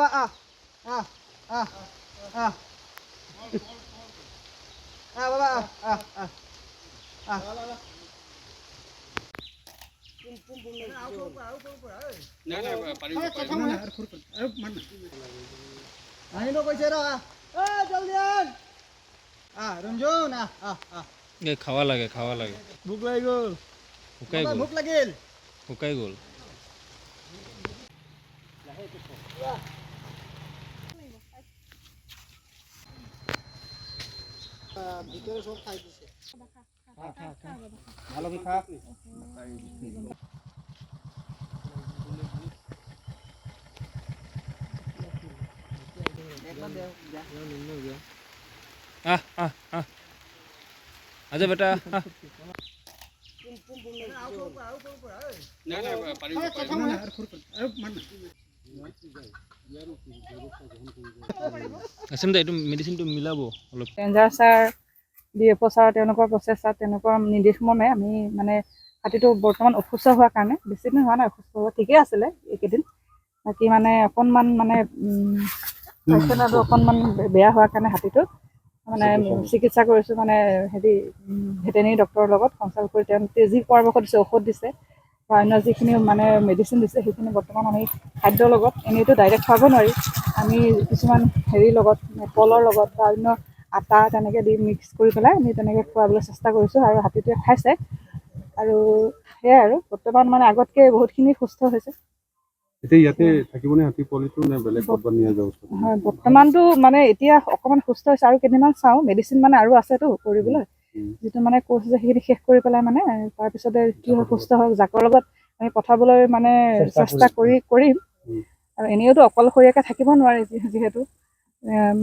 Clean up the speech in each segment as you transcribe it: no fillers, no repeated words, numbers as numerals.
বাবা আহ আহ আহ বাবা কৈছে জলদি ৰঞ্জন খাওয়া লাগে ভোক লাগি গ'ল ভোক লাগিল শুকাই গ'ল ভিতরে সব খাই দিছে ভালো খা আচ্ছা বেটা আছিম দে এইটো মেডিচিনটো মিলাব অলপ ৰেঞ্জাৰ ছাৰ DFO ছাৰ তেওঁলোকৰ প্ৰচেষ্টাত তেওঁলোকৰ নিৰ্দেশ মৰ্মে আমি মানে হাতীটো বৰ্তমান অসুস্থ হোৱাৰ কাৰণে বেছিদিন হোৱা নাই অসুস্থ হোৱা ঠিকেই আছিলে এইকেইদিন বাকী মানে অকণমান মানে স্বাস্থ্যটো অকণমান বেয়া হোৱাৰ কাৰণে হাতীটো মানে চিকিৎসা কৰিছোঁ মানে হেৰি ভেটেনেৰি ডক্টৰৰ লগত কনচাল্ট কৰি তেওঁ যি পৰামৰ্শ দিছে ঔষধ দিছে বা অন্য যিখিনি মানে মেডিচিন দিছে সেইখিনি বৰ্তমান আমি খাদ্যৰ লগত এনেইতো ডাইৰেক্ট খুৱাব নোৱাৰি আমি কিছুমান হেৰিৰ লগত কলৰ লগত বা অন্য আটা তেনেকৈ দি মিক্স কৰি পেলাই আমি তেনেকৈ খুৱাবলৈ চেষ্টা কৰিছোঁ আৰু হাতীটোৱে খাইছে আৰু সেয়াই আৰু বৰ্তমান মানে আগতকৈ বহুতখিনি সুস্থ হৈছে ইয়াতে থাকিবনে হাতী পোৱালিটো নে বেলেগ ক'ৰবাত নিয়া যাব হয় বৰ্তমানটো মানে এতিয়া অকণমান সুস্থ হৈছে আৰু কেইদিনমান চাওঁ মেডিচিন মানে আৰু আছেতো কৰিবলৈ যিটো মানে কোৰ্চ যে সেইখিনি শেষ কৰি পেলাই মানে তাৰপিছতে কি হয় সুস্থ হওক জাকৰ লগত আমি পঠাবলৈ মানে চেষ্টা কৰিম আৰু এনেওতো অকলশৰীয়াকৈ থাকিব নোৱাৰে যিহেতু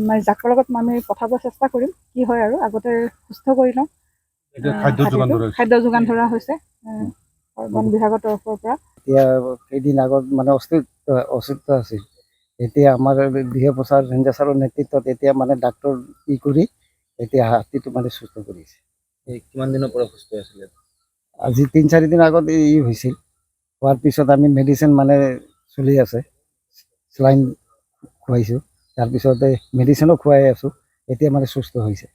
মানে জাকৰ লগত আমি পঠাব চেষ্টা কৰিম কি হয় আৰু আগতে সুস্থ কৰি লওঁ খাদ্য যোগান ধৰা হৈছে বন বিভাগৰ তৰফৰ পৰা এতিয়া কেইদিন আগত মানে অস্তিত্ব আছিল এতিয়া আমাৰ DFO ছাৰ ৰেঞ্জাৰ ছাৰৰ নেতৃত্বত এতিয়া মানে ডাক্তৰ কৰি এতিয়া হাতীটো মানে সুস্থ কৰিছে কিমান দিনৰ পৰা সুস্থ আছিলে আজি 3-4 দিন আগত হৈছিল হোৱাৰ পিছত আমি মেডিচিন মানে চলি আছে চেলাইন খুৱাইছোঁ তাৰপিছতে মেডিচিনো খুৱাই আছোঁ এতিয়া মানে সুস্থ হৈছে